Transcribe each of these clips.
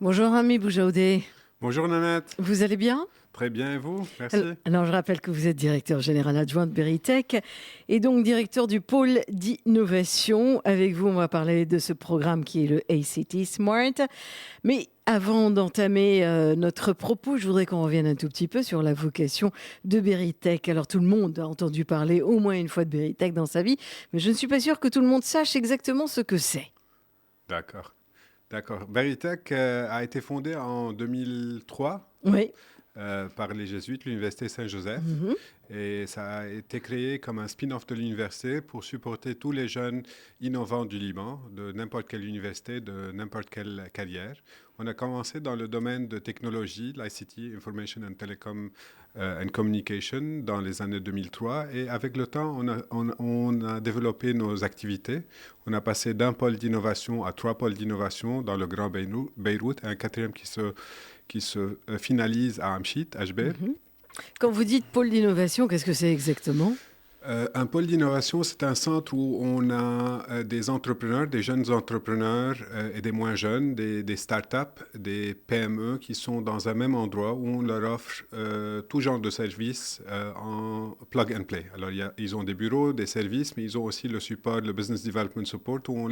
Bonjour Ami Boujaoudé, Bonjour Nanette, vous allez bien? très bien et vous? Merci. Alors je rappelle que vous êtes directeur général adjoint de Beritech et donc directeur du pôle d'innovation. Avec vous, on va parler de ce programme qui est le ACT Smart. Mais avant d'entamer notre propos, je voudrais qu'on revienne un tout petit peu sur la vocation de Beritech. Alors tout le monde a entendu parler au moins une fois de Beritech dans sa vie, mais je ne suis pas sûre que tout le monde sache exactement ce que c'est. D'accord, d'accord. Veritech a été fondée en 2003 Oui. par les Jésuites, l'Université Saint-Joseph, Mhm. et ça a été créé comme un spin-off de l'université pour supporter tous les jeunes innovants du Liban, de n'importe quelle université, de n'importe quelle carrière. On a commencé dans le domaine de technologie, l'ICT, Information and Telecom and Communication, dans les années 2003. Et avec le temps, on a développé nos activités. On a passé d'un pôle d'innovation à trois pôles d'innovation dans le Grand Beyrouth, et un quatrième qui se finalise à Amchit, HB. Mhm. Quand vous dites pôle d'innovation, qu'est-ce que c'est exactement? Un pôle d'innovation, c'est un centre où on a des entrepreneurs, des jeunes entrepreneurs et des moins jeunes, des startups, des PME qui sont dans un même endroit où on leur offre tout genre de services en plug and play. Alors, ils ont des bureaux, des services, mais ils ont aussi le support, le Business Development Support, où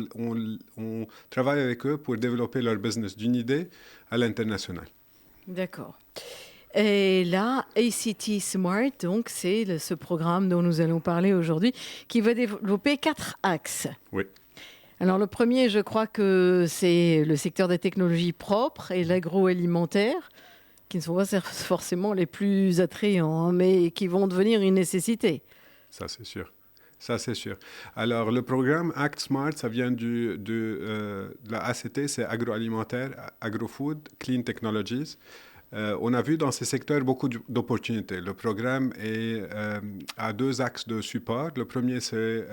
on travaille avec eux pour développer leur business d'une idée à l'international. D'accord. Et là, ACT Smart, donc c'est ce programme dont nous allons parler aujourd'hui, qui va développer 4 axes. Oui. Alors le premier, je crois que c'est le secteur des technologies propres et l'agroalimentaire, qui ne sont pas forcément les plus attrayants, hein, mais qui vont devenir une nécessité. Ça, c'est sûr. Ça, c'est sûr. Alors, le programme Act Smart, ça vient de la ACT, c'est agroalimentaire, agro-food, clean technologies. On a vu dans ces secteurs beaucoup d'opportunités. Le programme a deux axes de support. Le premier, c'est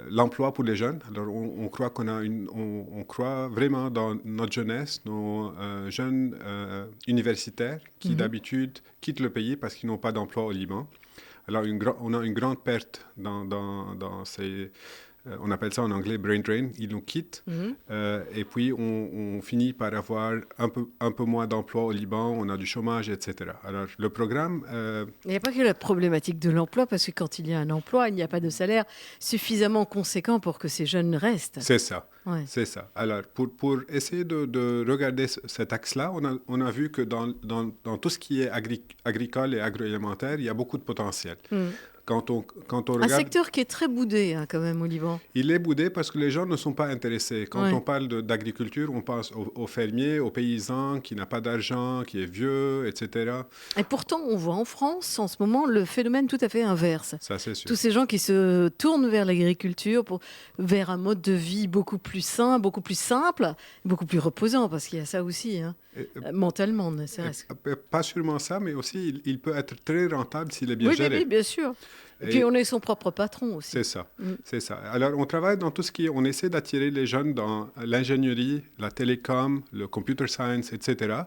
l'emploi pour les jeunes. Alors, on croit on croit vraiment dans notre jeunesse, nos jeunes universitaires qui Mhm. d'habitude quittent le pays parce qu'ils n'ont pas d'emploi au Liban. Alors, on a une grande perte dans ces... on appelle ça en anglais brain drain. Ils nous quittent Mhm. et puis on finit par avoir un peu moins d'emplois au Liban, on a du chômage, etc. Alors, le programme... Il n'y a pas que la problématique de l'emploi, parce que quand il y a un emploi, il n'y a pas de salaire suffisamment conséquent pour que ces jeunes restent. c'est ça. Ouais. C'est ça. Alors, pour essayer de regarder cet axe-là, on a vu que dans tout ce qui est agricole et agroalimentaire, il y a beaucoup de potentiel. Mhm. Quand on Un regarde... secteur qui est très boudé, hein, quand même, au Liban. Il est boudé parce que les gens ne sont pas intéressés. Quand on Ouais. parle d'agriculture, on pense aux fermiers, aux paysans qui n'a pas d'argent, qui est vieux, etc. Et pourtant, on voit en France, en ce moment, le phénomène tout à fait inverse. Ça, c'est sûr. Tous ces gens qui se tournent vers l'agriculture, vers un mode de vie beaucoup plus sain, beaucoup plus simple, beaucoup plus reposant, parce qu'il y a ça aussi, hein, Et- mentalement, ne serait-ce. pas seulement ça, mais aussi il peut être très rentable s'il est bien Oui, oui, oui, géré. bien sûr. Et puis, Et on est son propre patron aussi. c'est ça, Mm. c'est ça. Alors, on travaille dans tout ce qui est... On essaie d'attirer les jeunes dans l'ingénierie, la télécom, le computer science, etc.,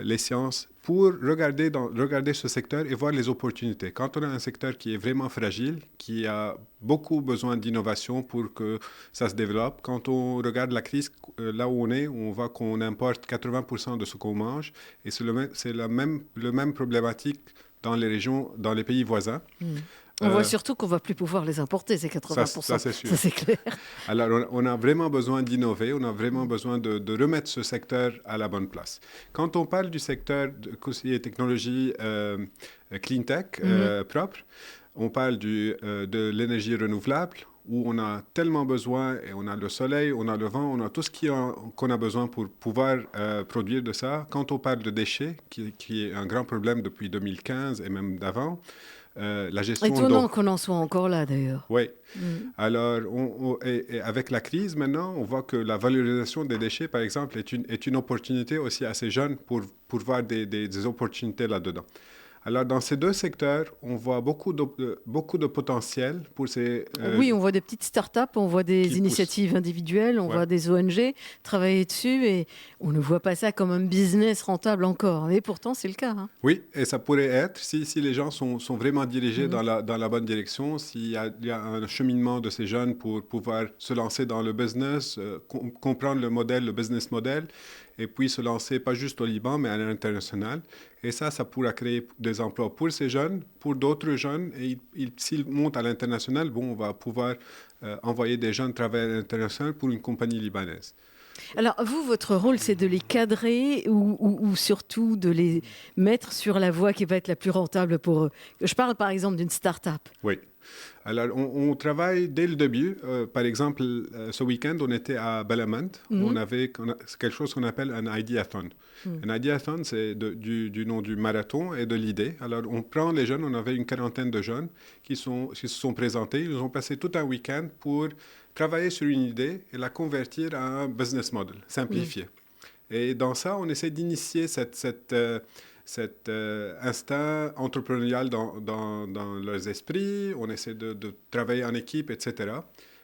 les sciences, pour regarder ce secteur et voir les opportunités. Quand on a un secteur qui est vraiment fragile, qui a beaucoup besoin d'innovation pour que ça se développe, quand on regarde la crise là où on voit qu'on importe 80% de ce qu'on mange, et c'est le même problématique dans les régions, dans les pays voisins. Mm. On voit Euh, surtout qu'on va plus pouvoir les importer, ces ça 80%. c'est sûr. Ça, c'est clair. Alors, on a vraiment besoin d'innover, on a vraiment besoin de remettre ce secteur à la bonne place. Quand on parle du secteur de conseiller technologie clean tech Mhm. propre, on parle de l'énergie renouvelable, où on a tellement besoin, et on a le soleil, on a le vent, on a tout ce qu'on a besoin pour pouvoir produire de ça. Quand on parle de déchets, qui est un grand problème depuis 2015 et même d'avant, la gestion Étonnant d'eau. qu'on en soit encore là, d'ailleurs. Oui, Mm. alors, et avec la crise maintenant, on voit que la valorisation des déchets, par exemple, est une opportunité aussi à ces jeunes pour voir des opportunités là-dedans. Alors, dans ces deux secteurs, on voit beaucoup de potentiel pour ces Oui, on voit des petites startups, on voit des qui poussent. initiatives individuelles, on Ouais. voit des ONG travailler dessus et on ne voit pas ça comme un business rentable encore. Et pourtant, c'est le cas, hein. Oui, et ça pourrait être, si les gens sont vraiment dirigés Mhm. dans la bonne direction, il y a un cheminement de ces jeunes pour pouvoir se lancer dans le business, comprendre le modèle, le business model, et puis se lancer pas juste au Liban, mais à l'international. Et ça pourra créer des emplois pour ces jeunes, pour d'autres jeunes, et s'ils montent à l'international, bon, on va pouvoir envoyer des jeunes travailler à l'international pour une compagnie libanaise. Alors, vous, votre rôle, c'est de les cadrer ou surtout de les mettre sur la voie qui va être la plus rentable pour eux. Je parle par exemple d'une start-up. Oui. Alors, on travaille dès le début. Par exemple, ce week-end, on était à Balamand. Mhm. C'est quelque chose qu'on appelle un ideathon. Mhm. Un ideathon, c'est du nom du marathon et de l'idée. Alors, on prend les jeunes, on avait une quarantaine de jeunes qui se sont présentés. Ils ont passé tout un week-end pour travailler sur une idée et la convertir à un business model Mhm. simplifié. Et dans ça, on essaie d'initier cet instinct entrepreneurial dans leurs esprits. On essaie de travailler en équipe, etc.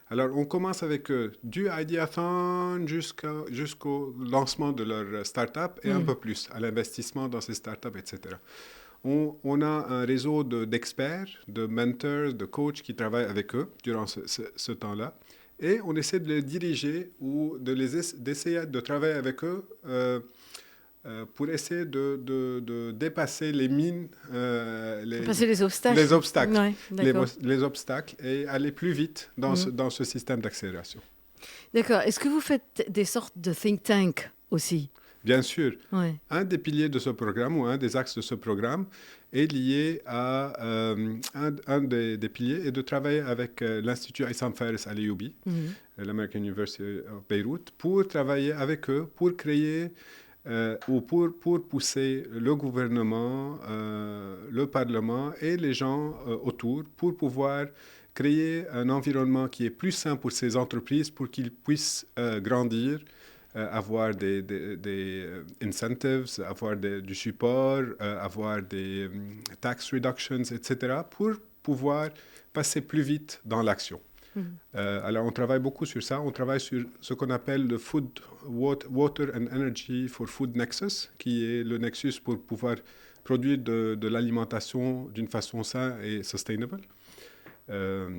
Alors, on commence avec eux du ideathon jusqu'au lancement de leur start-up et un Mhm. peu plus, à l'investissement dans ces start-up, etc. On a un réseau d'experts, de mentors, de coachs qui travaillent avec eux durant ce temps-là. Et on essaie de les diriger ou d'essayer de travailler avec eux pour essayer de dépasser les mines, Passer les les obstacles. obstacles, Ouais, d'accord. les obstacles et aller plus vite Mhm. dans ce système d'accélération. D'accord. Est-ce que vous faites des sortes de think tank aussi? Bien sûr, Ouais. un des piliers de ce programme ou un des axes de ce programme est lié à un des piliers est de travailler avec l'Institut Issam Fares à l'IUB, Mhm. l'American University of Beirut, pour travailler avec eux, pour créer ou pour pousser le gouvernement, le Parlement et les gens autour pour pouvoir créer un environnement qui est plus sain pour ces entreprises pour qu'ils puissent grandir, avoir des incentives, avoir du support, avoir des tax reductions, etc., pour pouvoir passer plus vite dans l'action. Mhm. Alors, on travaille beaucoup sur ça. On travaille sur ce qu'on appelle le Water and Energy for Food Nexus, qui est le nexus pour pouvoir produire de l'alimentation d'une façon saine et sustainable. Euh,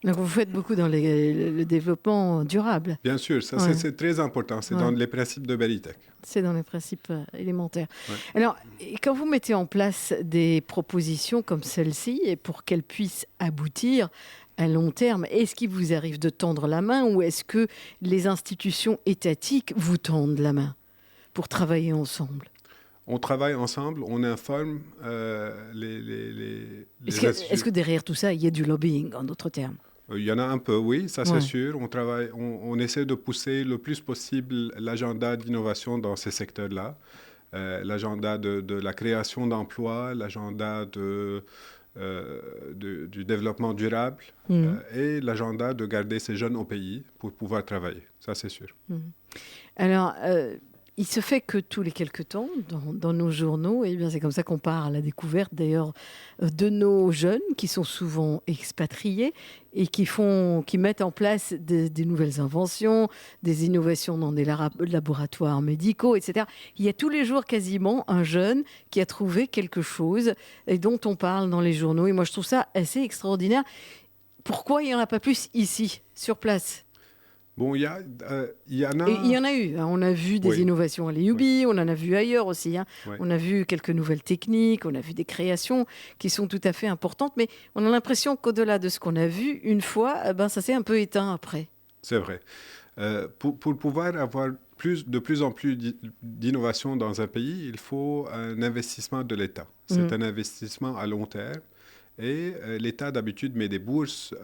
Donc vous faites beaucoup dans le développement durable. Bien sûr, ça Ouais. c'est très important. C'est dans Ouais. les principes de Veritech. C'est dans les principes élémentaires. Ouais. Alors, et quand vous mettez en place des propositions comme celle-ci, et pour qu'elles puissent aboutir à long terme, est-ce qu'il vous arrive de tendre la main ou est-ce que les institutions étatiques vous tendent la main pour travailler ensemble? On travaille ensemble, on informe les Est-ce instituts. que derrière tout ça, il y a du lobbying, en d'autres termes? Il y en a un peu, oui, ça c'est Ouais. sûr. On essaie de pousser le plus possible l'agenda d'innovation dans ces secteurs-là. L'agenda de la création d'emplois, l'agenda du développement durable Mhm. et l'agenda de garder ces jeunes au pays pour pouvoir travailler. Ça, c'est sûr. Mhm. Alors, il se fait que tous les quelques temps, dans nos journaux, et bien c'est comme ça qu'on part à la découverte d'ailleurs de nos jeunes qui sont souvent expatriés et qui mettent en place des nouvelles inventions, des innovations dans des laboratoires médicaux, etc. Il y a tous les jours quasiment un jeune qui a trouvé quelque chose et dont on parle dans les journaux. Et moi, je trouve ça assez extraordinaire. Pourquoi il n'y en a pas plus ici, sur place? Bon, il y en Et il y a... en a eu, hein. On a vu des Oui, innovations à oui, l'EUB, on en a vu ailleurs aussi, hein. oui. On a vu quelques nouvelles techniques, on a vu des créations qui sont tout à fait importantes, mais on a l'impression qu'au-delà de ce qu'on a vu, une fois, ça s'est un peu éteint après. C'est vrai. Pour pouvoir avoir de plus en plus d'innovation dans un pays, il faut un investissement de l'État. C'est Mhm. un investissement à long terme. Et l'État, d'habitude, met des bourses,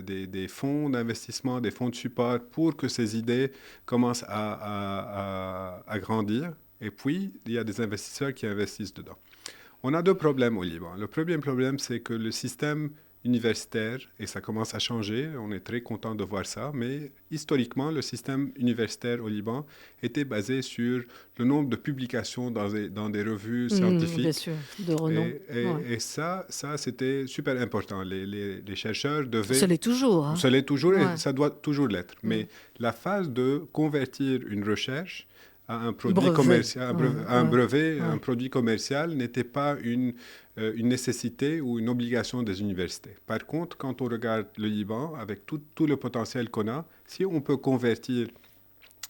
des fonds d'investissement, des fonds de support pour que ces idées commencent à grandir. Et puis, il y a des investisseurs qui investissent dedans. On a deux problèmes au Liban. Le premier problème, c'est que le système universitaire, et ça commence à changer, on est très content de voir ça, mais historiquement, le système universitaire au Liban était basé sur le nombre de publications dans des revues Bien scientifiques. sûr, de renom. Et ça, c'était super important. Les chercheurs Ça devaient... l'est toujours. Hein. Ça l'est toujours Ouais. et ça doit toujours l'être. Mais la phase de convertir une recherche à un produit Brevet. commercial, un brevet, Ouais. un produit commercial n'était pas une nécessité ou une obligation des universités. Par contre, quand on regarde le Liban, avec tout le potentiel qu'on a, si on peut convertir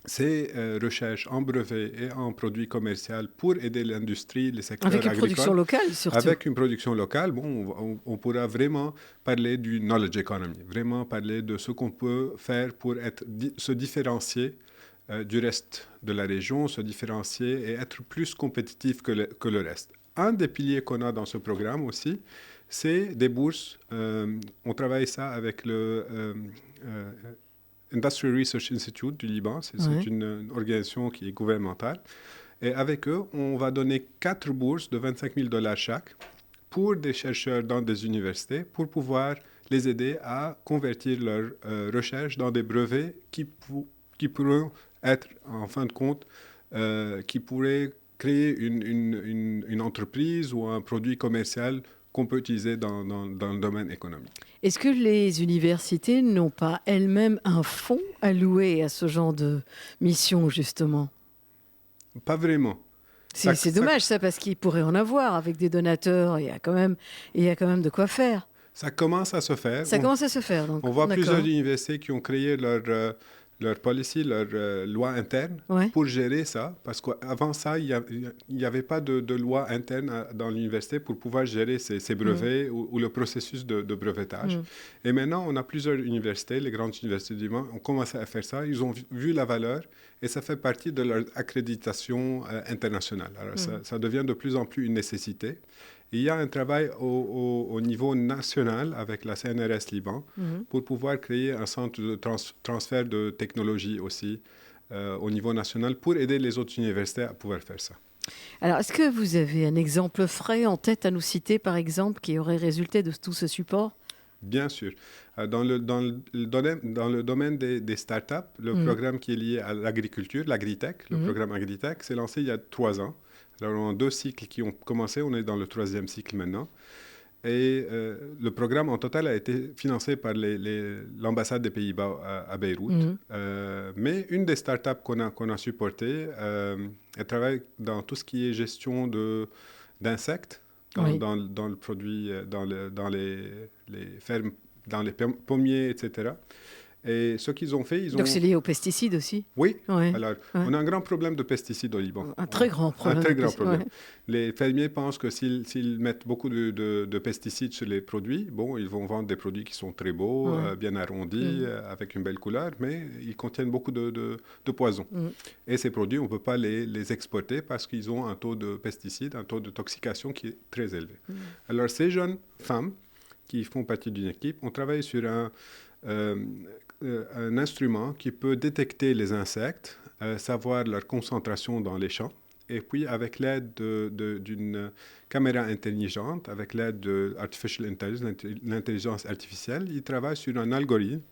ces recherches en brevets et en produits commerciaux pour aider l'industrie, les secteurs agricoles. Avec une production locale, surtout. Avec une production locale, bon, on pourra vraiment parler du knowledge economy, vraiment parler de ce qu'on peut faire pour se différencier du reste de la région, se différencier et être plus compétitif que le reste. Un des piliers qu'on a dans ce programme aussi, c'est des bourses. On travaille ça avec le Industrial Research Institute du Liban. C'est une organisation qui est gouvernementale. Et avec eux, on va donner 4 bourses de 25 000 $ chaque pour des chercheurs dans des universités pour pouvoir les aider à convertir leurs recherches dans des brevets qui pourront être, en fin de compte, qui pourraient créer une entreprise ou un produit commercial qu'on peut utiliser dans le domaine économique. Est-ce que les universités n'ont pas elles-mêmes un fonds alloué à ce genre de mission, justement? Pas vraiment. C'est dommage, ça, parce qu'ils pourraient en avoir avec des donateurs. Il y a quand même de quoi faire. Ça commence à se faire. Ça commence à se faire. Donc, on voit plusieurs universités qui ont créé leur policy, leur loi interne pour gérer ça. Parce qu'avant ça, il n'y avait pas de loi interne dans l'université pour pouvoir gérer ces brevets ou le processus de brevetage. Et maintenant, on a plusieurs universités, les grandes universités du Liban, ont commencé à faire ça. Ils ont vu la valeur et ça fait partie de leur accréditation internationale. Alors, ça devient de plus en plus une nécessité. Il y a un travail au niveau national avec la CNRS Liban pour pouvoir créer un centre de transfert de technologie aussi au niveau national pour aider les autres universités à pouvoir faire ça. Alors, est-ce que vous avez un exemple frais en tête à nous citer, par exemple, qui aurait résulté de tout ce support? Bien sûr. Dans le domaine des startups, le programme qui est lié à l'agriculture, l'Agritech, le programme Agritech, s'est lancé il y a 3 ans. Alors, on a 2 cycles qui ont commencé. On est dans le 3e cycle maintenant. Et le programme en total a été financé par l'ambassade des Pays-Bas à Beyrouth. Mais une des startups qu'on a supportées, elle travaille dans tout ce qui est gestion d'insectes dans le produit, dans les fermes, dans les pommiers, etc. Et ce qu'ils ont fait, Donc c'est lié aux pesticides aussi? Oui. Alors, on a un grand problème de pesticides au Liban. Un très grand problème. Un très grand problème. Les fermiers pensent que s'ils mettent beaucoup de pesticides sur les produits, bon, ils vont vendre des produits qui sont très beaux, bien arrondis, avec une belle couleur, mais ils contiennent beaucoup de poison. Et ces produits, on ne peut pas les exporter parce qu'ils ont un taux de pesticides, un taux de toxication qui est très élevé. Alors, ces jeunes femmes qui font partie d'une équipe, on travaille sur un instrument qui peut détecter les insectes, savoir leur concentration dans les champs, et puis avec l'aide d'une caméra intelligente, avec l'aide de Artificial Intelligence, l'intelligence artificielle, ils travaillent sur un algorithme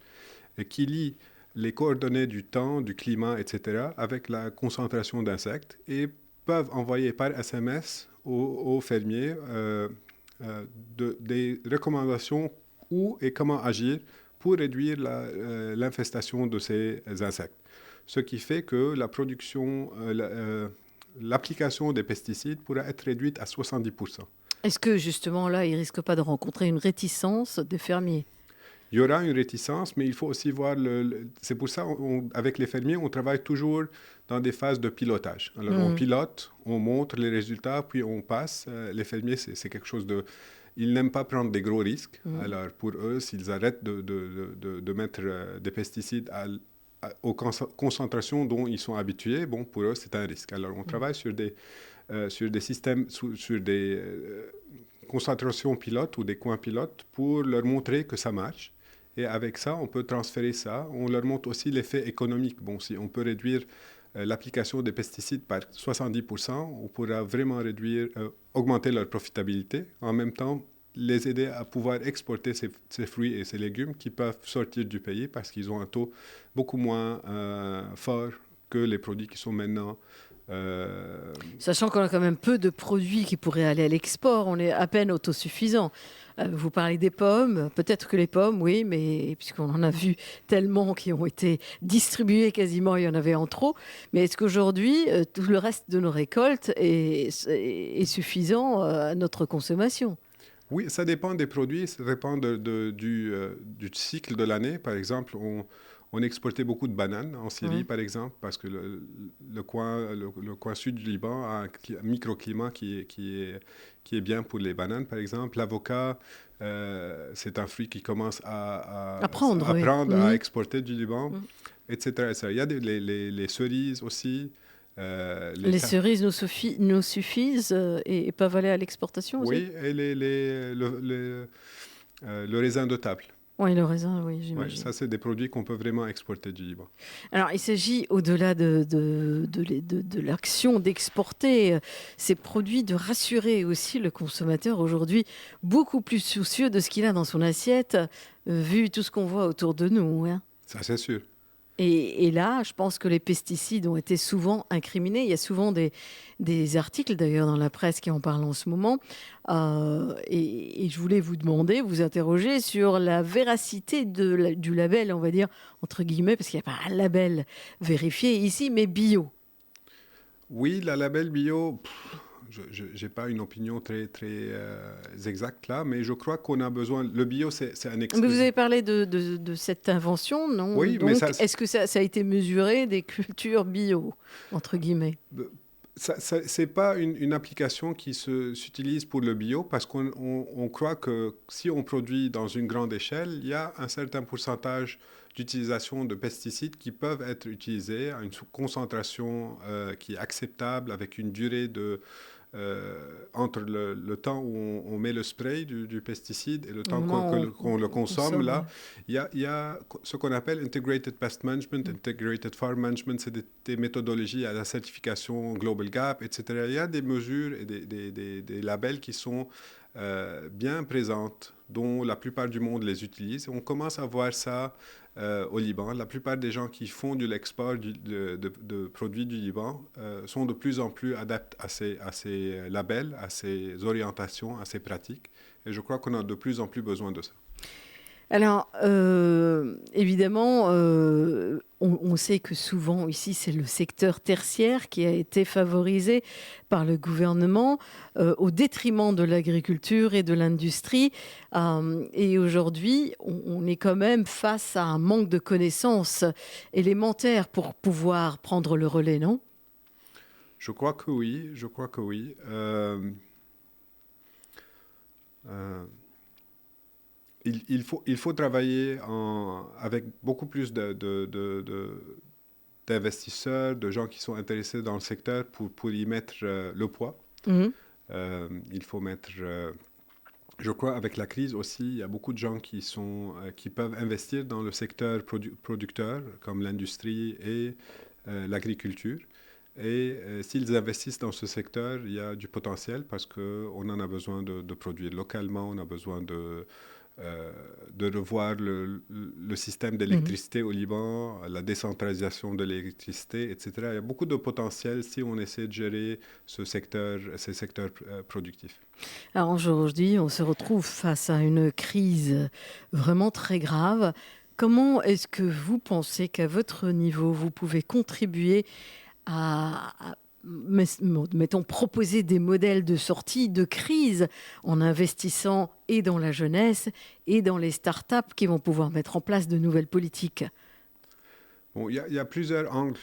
qui lie les coordonnées du temps, du climat, etc., avec la concentration d'insectes, et peuvent envoyer par SMS aux fermiers des recommandations où et comment agir pour réduire l'infestation de ces insectes. Ce qui fait que la production, l'application des pesticides pourra être réduite à 70%. Est-ce que justement là, ils ne risquent pas de rencontrer une réticence des fermiers? Il y aura une réticence, mais il faut aussi voir c'est pour ça, avec les fermiers, on travaille toujours dans des phases de pilotage. Alors, on pilote, on montre les résultats, puis on passe. Les fermiers, c'est quelque chose de... Ils n'aiment pas prendre des gros risques. Alors, pour eux, s'ils arrêtent de mettre des pesticides aux concentrations dont ils sont habitués, bon, pour eux, c'est un risque. Alors, on travaille sur des systèmes, sur des concentrations pilotes ou des coins pilotes pour leur montrer que ça marche. Et avec ça, on peut transférer ça. On leur montre aussi l'effet économique. Bon, si on peut réduire l'application des pesticides par 70%, on pourra vraiment augmenter leur profitabilité, en même temps les aider à pouvoir exporter ces fruits et ces légumes qui peuvent sortir du pays parce qu'ils ont un taux beaucoup moins fort que les produits qui sont maintenant. Sachant qu'on a quand même peu de produits qui pourraient aller à l'export, on est à peine autosuffisant. Vous parlez des pommes, peut-être que les pommes, oui, mais puisqu'on en a vu tellement qui ont été distribuées quasiment, il y en avait en trop. Mais est-ce qu'aujourd'hui, tout le reste de nos récoltes est suffisant à notre consommation? Oui, ça dépend des produits, ça dépend du cycle de l'année. Par exemple, on exportait beaucoup de bananes en Syrie, Oui. par exemple, parce que le coin sud du Liban a un microclimat qui est bien pour les bananes, par exemple. L'avocat, c'est un fruit qui commence À prendre, à oui. prendre, à Mhm. exporter du Liban, Mhm. etc., etc. Il y a les cerises aussi. Les cerises nous suffisent et peuvent aller à l'exportation aussi? Oui, et le raisin de table. Oui, le raisin, oui, Ouais, j'imagine. ça, c'est des produits qu'on peut vraiment exporter du Liban. Alors, il s'agit, au-delà de l'action d'exporter ces produits, de rassurer aussi le consommateur aujourd'hui beaucoup plus soucieux de ce qu'il a dans son assiette, vu tout ce qu'on voit autour de nous, hein. Ça, c'est sûr. Et là, je pense que les pesticides ont été souvent incriminés. Il y a souvent des articles, d'ailleurs, dans la presse qui en parlent en ce moment. Et je voulais vous demander, vous interroger sur la véracité du label, on va dire, entre guillemets, parce qu'il n'y a pas un label vérifié ici, mais bio. Oui, la label bio, je n'ai pas une opinion très, très exacte là, mais je crois qu'on a besoin. Le bio, c'est un Mais vous exclusif. avez parlé de cette invention, non? Oui, mais Donc, est-ce que ça a été mesuré des cultures bio, entre guillemets? c'est pas une application qui s'utilise pour le bio parce qu'on croit que si on produit dans une grande échelle, il y a un certain pourcentage d'utilisation de pesticides qui peuvent être utilisés à une concentration qui est acceptable avec une durée entre le temps où on met le spray du pesticide et le Au temps moment où qu'on le on consomme, consomme, là, ouais. il y a ce qu'on appelle Integrated Pest Management, Integrated Farm Management, c'est des méthodologies à la certification Global Gap, etc. Il y a des mesures et des labels qui sont bien présentes, dont la plupart du monde les utilise. On commence à voir ça au Liban. La plupart des gens qui font de l'export de produits du Liban sont de plus en plus adeptes à ces labels, à ces orientations, à ces pratiques. Et je crois qu'on a de plus en plus besoin de ça. Alors, évidemment, on sait que souvent ici, c'est le secteur tertiaire qui a été favorisé par le gouvernement au détriment de l'agriculture et de l'industrie. Et aujourd'hui, on est quand même face à un manque de connaissances élémentaires pour pouvoir prendre le relais, non? Je crois que oui, je crois que oui. Euh, il faut travailler avec beaucoup plus d'investisseurs, de gens qui sont intéressés dans le secteur pour y mettre le poids. Mhm. Il faut mettre, je crois, avec la crise aussi, il y a beaucoup de gens qui peuvent investir dans le secteur producteur, comme l'industrie et l'agriculture. Et s'ils investissent dans ce secteur, il y a du potentiel parce qu'on en a besoin de produire localement, on a besoin de revoir le système Mhm. d'électricité au Liban, la décentralisation de l'électricité, etc. Il y a beaucoup de potentiel si on essaie de gérer ces secteurs productifs. Alors aujourd'hui, on se retrouve face à une crise vraiment très grave. Comment est-ce que vous pensez qu'à votre niveau, vous pouvez contribuer mettons, proposer des modèles de sortie de crise en investissant et dans la jeunesse et dans les startups qui vont pouvoir mettre en place de nouvelles politiques? Bon, il y a plusieurs angles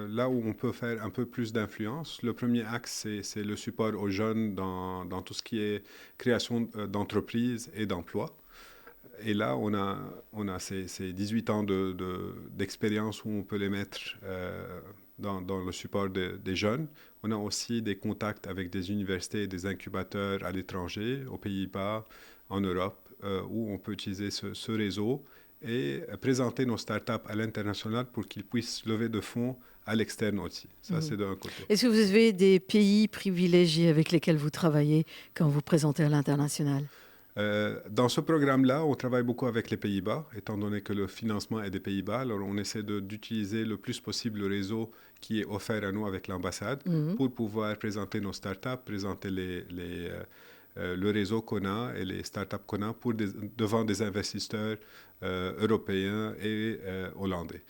là où on peut faire un peu plus d'influence. Le premier axe, c'est le support aux jeunes dans tout ce qui est création d'entreprises et d'emplois. Et là, on a ces 18 ans d'expérience où on peut les mettre dans le support des jeunes. On a aussi des contacts avec des universités et des incubateurs à l'étranger, aux Pays-Bas, en Europe, où on peut utiliser ce réseau et présenter nos startups à l'international pour qu'ils puissent lever de fonds à l'externe aussi. Ça, c'est d'un côté. Est-ce que vous avez des pays privilégiés avec lesquels vous travaillez quand vous présentez à l'international? Dans ce programme-là, on travaille beaucoup avec les Pays-Bas, étant donné que le financement est des Pays-Bas. Alors, on essaie d'utiliser le plus possible le réseau qui est offert à nous avec l'ambassade pour pouvoir présenter nos startups, présenter le réseau qu'on a et les startups qu'on a devant des investisseurs européens et hollandais.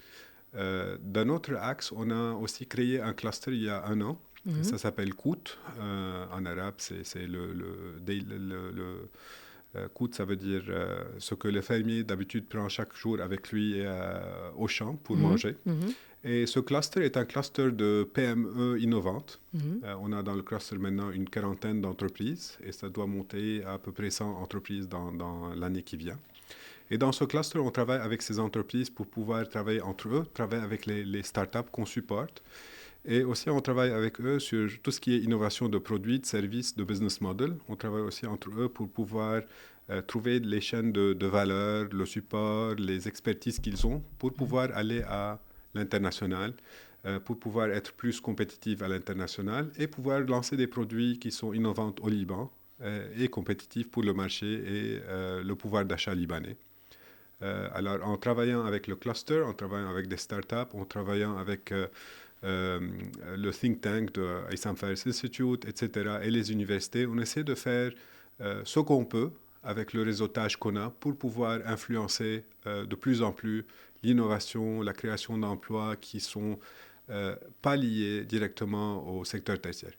D'un autre axe, on a aussi créé un cluster il y a 1 an. Ça s'appelle Kout. En arabe, c'est Kout, ça veut dire ce que le fermier d'habitude prend chaque jour avec lui au champ pour manger. Et ce cluster est un cluster de PME innovantes. On a dans le cluster maintenant une 40aine d'entreprises et ça doit monter à peu près 100 entreprises dans l'année qui vient. Et dans ce cluster, on travaille avec ces entreprises pour pouvoir travailler entre eux, travailler avec les startups qu'on supporte. Et aussi, on travaille avec eux sur tout ce qui est innovation de produits, de services, de business model. On travaille aussi entre eux pour pouvoir trouver les chaînes de valeur, le support, les expertises qu'ils ont pour pouvoir aller à l'international, pour pouvoir être plus compétitifs à l'international et pouvoir lancer des produits qui sont innovants au Liban et compétitifs pour le marché et le pouvoir d'achat libanais. Alors, en travaillant avec le cluster, en travaillant avec des startups, en travaillant avec le think tank de Isam Fares Institute, etc., et les universités, on essaie de faire ce qu'on peut avec le réseautage qu'on a pour pouvoir influencer de plus en plus l'innovation, la création d'emplois qui ne sont pas liés directement au secteur tertiaire.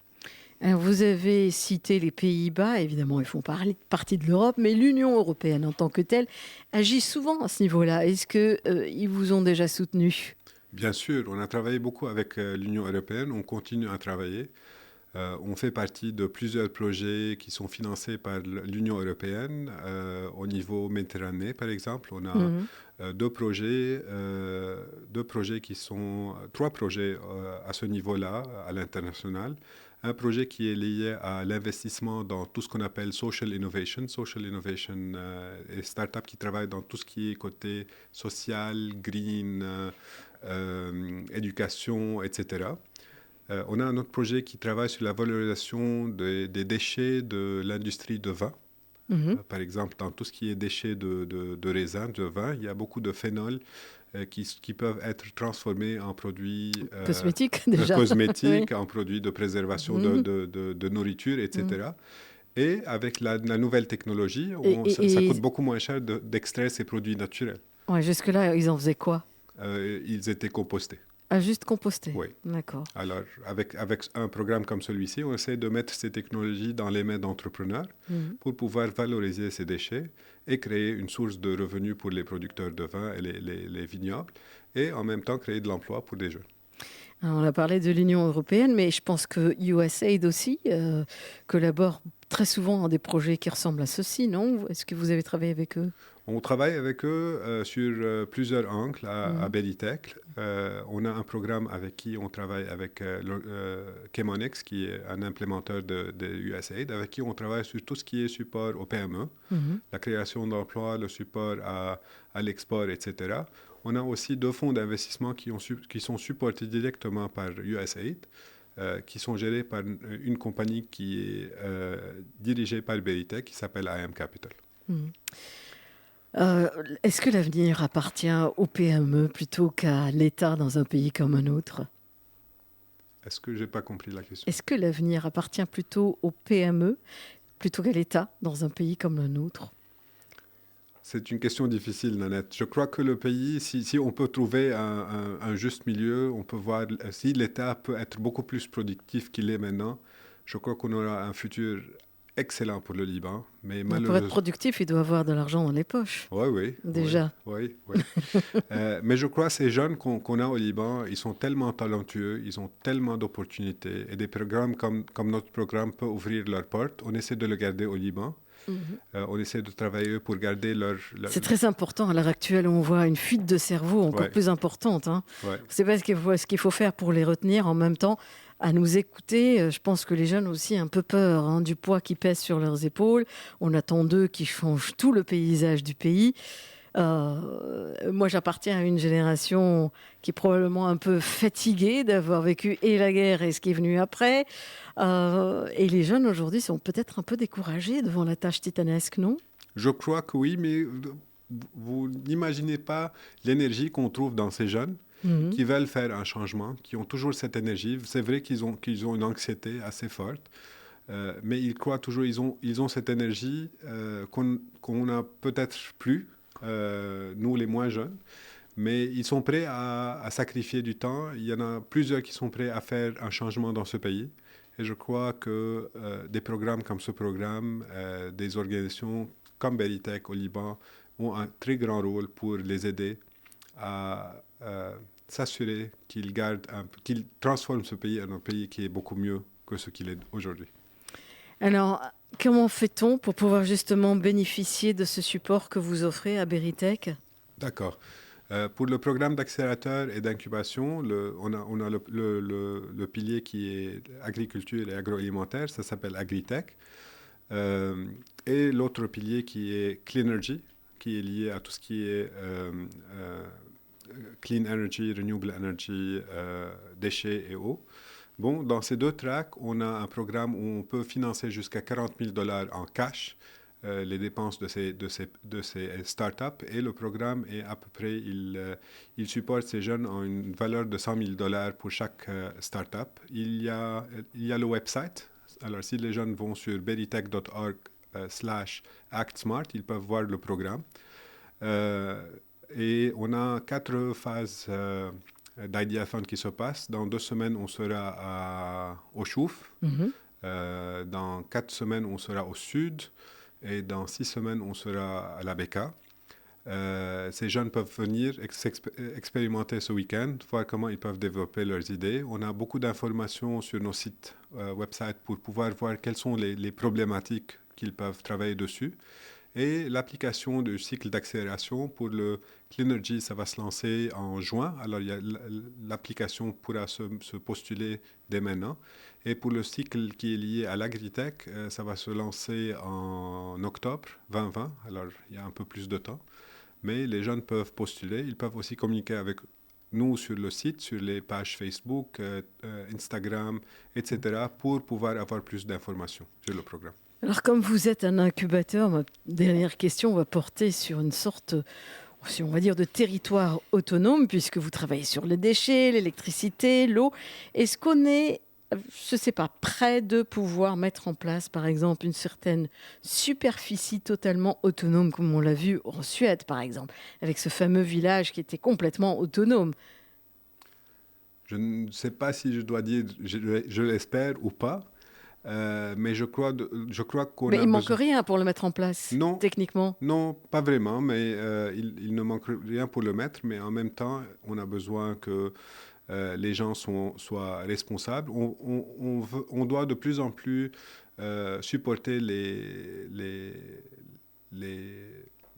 Alors vous avez cité les Pays-Bas, évidemment ils font partie de l'Europe, mais l'Union européenne en tant que telle agit souvent à ce niveau-là. Est-ce qu'ils vous ont déjà soutenu ? Bien sûr, on a travaillé beaucoup avec l'Union européenne, on continue à travailler. On fait partie de plusieurs projets qui sont financés par l'Union européenne au niveau méditerranéen, par exemple. On a trois projets à ce niveau-là, à l'international. Un projet qui est lié à l'investissement dans tout ce qu'on appelle social innovation et startups qui travaillent dans tout ce qui est côté social, green, éducation, etc. On a un autre projet qui travaille sur la valorisation des déchets de l'industrie de vin. Par exemple, dans tout ce qui est déchets de raisin, de vin, il y a beaucoup de phénols qui peuvent être transformés en produits cosmétiques, déjà. Cosmétiques, en produits de préservation de nourriture, etc. Et avec la nouvelle technologie, ça coûte beaucoup moins cher d'extraire ces produits naturels. Ouais, jusque-là, ils en faisaient quoi ? Ils étaient compostés. Ah, juste compostés. Oui. D'accord. Alors, avec un programme comme celui-ci, on essaie de mettre ces technologies dans les mains d'entrepreneurs pour pouvoir valoriser ces déchets et créer une source de revenus pour les producteurs de vin et les vignobles, et en même temps créer de l'emploi pour des jeunes. Alors, on a parlé de l'Union européenne, mais je pense que USAID aussi collabore très souvent dans des projets qui ressemblent à ceci, non ? Est-ce que vous avez travaillé avec eux ? On travaille avec eux sur plusieurs angles à Belitech. On a un programme avec qui on travaille avec Chemonix, qui est un implémenteur de USAID, avec qui on travaille sur tout ce qui est support aux PME, la création d'emplois, le support à l'export, etc. On a aussi 2 fonds d'investissement qui sont supportés directement par USAID, qui sont gérés par une compagnie qui est dirigée par Belitech, qui s'appelle IM Capital. Est-ce que l'avenir appartient aux PME plutôt qu'à l'État dans un pays comme un autre ? Est-ce que je n'ai pas compris la question ? Est-ce que l'avenir appartient plutôt aux PME plutôt qu'à l'État dans un pays comme le nôtre ? C'est une question difficile, Nanette. Je crois que le pays, si on peut trouver un juste milieu, on peut voir si l'État peut être beaucoup plus productif qu'il est maintenant, je crois qu'on aura un futur excellent pour le Liban, mais malheureusement... Pour être productif, il doit avoir de l'argent dans les poches. Oui. Déjà. Oui. Mais je crois que ces jeunes qu'on a au Liban, ils sont tellement talentueux, ils ont tellement d'opportunités, et des programmes comme notre programme peuvent ouvrir leurs portes. On essaie de le garder au Liban. On essaie de travailler pour garder leur... C'est très important. À l'heure actuelle, on voit une fuite de cerveau encore plus importante. C'est pas ce qu'il faut faire pour les retenir en même temps. À nous écouter, je pense que les jeunes ont aussi un peu peur du poids qui pèse sur leurs épaules. On attend d'eux qu'ils changent tout le paysage du pays. Moi, j'appartiens à une génération qui est probablement un peu fatiguée d'avoir vécu et la guerre et ce qui est venu après. Et les jeunes aujourd'hui sont peut-être un peu découragés devant la tâche titanesque, non? Je crois que oui, mais vous n'imaginez pas l'énergie qu'on trouve dans ces jeunes Mhm. qui veulent faire un changement, qui ont toujours cette énergie. C'est vrai qu'ils ont une anxiété assez forte, mais ils croient toujours, ils ont cette énergie qu'on n'a peut-être plus, nous les moins jeunes, mais ils sont prêts à sacrifier du temps. Il y en a plusieurs qui sont prêts à faire un changement dans ce pays. Et je crois que des programmes comme ce programme, des organisations comme Beritech au Liban, ont un très grand rôle pour les aider à s'assurer qu'ils transforment ce pays en un pays qui est beaucoup mieux que ce qu'il est aujourd'hui. Alors, comment fait-on pour pouvoir justement bénéficier de ce support que vous offrez à Beritech? D'accord. Pour le programme d'accélérateur et d'incubation, on a le pilier qui est agriculture et agroalimentaire, ça s'appelle Agritech. Et l'autre pilier qui est Cleanergy, qui est lié à tout ce qui est Clean Energy, Renewable Energy, déchets et eau. Bon, dans ces deux tracks, on a un programme où on peut financer jusqu'à 40 000 $ en cash les dépenses de ces startups. Et le programme est à peu près, il supporte ces jeunes en une valeur de 100 000 $ pour chaque startup. Il y a le website. Alors, si les jeunes vont sur beritech.org/actsmart, ils peuvent voir le programme. Et on a 4 phases d'Idea Fund qui se passent. Dans 2 semaines, on sera au Chouf. Mhm. Dans 4 semaines, on sera au Sud. Et dans 6 semaines, on sera à la Beka. Ces jeunes peuvent venir expérimenter ce week-end, voir comment ils peuvent développer leurs idées. On a beaucoup d'informations sur nos sites website pour pouvoir voir quelles sont les problématiques qu'ils peuvent travailler dessus. Et l'application du cycle d'accélération pour le Cleanergy, ça va se lancer en juin. Alors, l'application pourra se postuler dès maintenant. Et pour le cycle qui est lié à l'agritech, ça va se lancer en octobre 2020. Alors, il y a un peu plus de temps. Mais les jeunes peuvent postuler. Ils peuvent aussi communiquer avec nous sur le site, sur les pages Facebook, Instagram, etc., pour pouvoir avoir plus d'informations sur le programme. Alors, comme vous êtes un incubateur, ma dernière question va porter sur une sorte, si on va dire, de territoire autonome, puisque vous travaillez sur les déchets, l'électricité, l'eau. Est-ce qu'on est, je ne sais pas, près de pouvoir mettre en place, par exemple, une certaine superficie totalement autonome, comme on l'a vu en Suède, par exemple, avec ce fameux village qui était complètement autonome? Je ne sais pas si je dois dire, je l'espère ou pas. Mais je crois qu'on Mais a il manque besoin... rien pour le mettre en place, Non, techniquement. non, pas vraiment, mais il ne manque rien pour le mettre, mais en même temps, on a besoin que les gens soient responsables. On doit de plus en plus supporter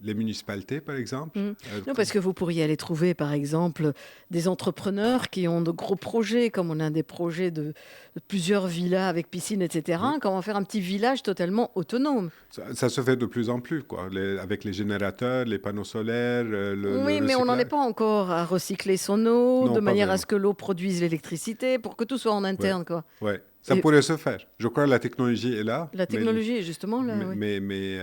les municipalités, par exemple. Mm. Non, parce que vous pourriez aller trouver, par exemple, des entrepreneurs qui ont de gros projets, comme on a des projets de plusieurs villas avec piscine, etc. Oui. Comment faire un petit village totalement autonome? Ça se fait de plus en plus, quoi, avec les générateurs, les panneaux solaires, le Oui, mais on n'en est recyclage. pas encore à recycler son eau, de Non, pas manière à vraiment. ce que l'eau produise l'électricité, pour que tout soit en Ouais, interne, quoi. ouais. Ça Et pourrait se faire. Je crois que la technologie est là, la technologie est justement là, oui.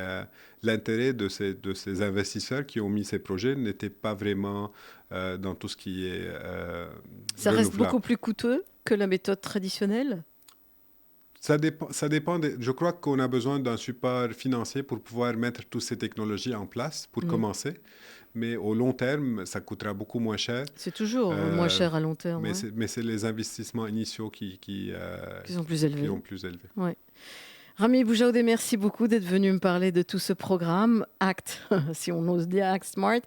l'intérêt de ces investisseurs qui ont mis ces projets n'était pas vraiment dans tout ce qui est Ça reste renouvelable. beaucoup plus coûteux que la méthode traditionnelle? Ça dépend je crois qu'on a besoin d'un support financier pour pouvoir mettre toutes ces technologies en place pour Mm. commencer. Mais au long terme, ça coûtera beaucoup moins cher. C'est toujours moins Euh, cher à long terme, mais ouais, c'est les investissements initiaux qui sont plus qui élevés. sont plus élevés. Ouais. Rami Boujaoudé, merci beaucoup d'être venu me parler de tout ce programme, ACT, si on ose dire ACT Smart.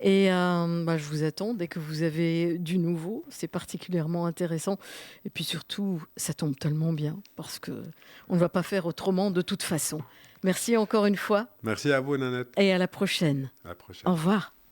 Et je vous attends dès que vous avez du nouveau. C'est particulièrement intéressant. Et puis surtout, ça tombe tellement bien parce qu'on ne va pas faire autrement de toute façon. Merci encore une fois Merci à vous, Nanette. et à la prochaine. À la prochaine. Au revoir.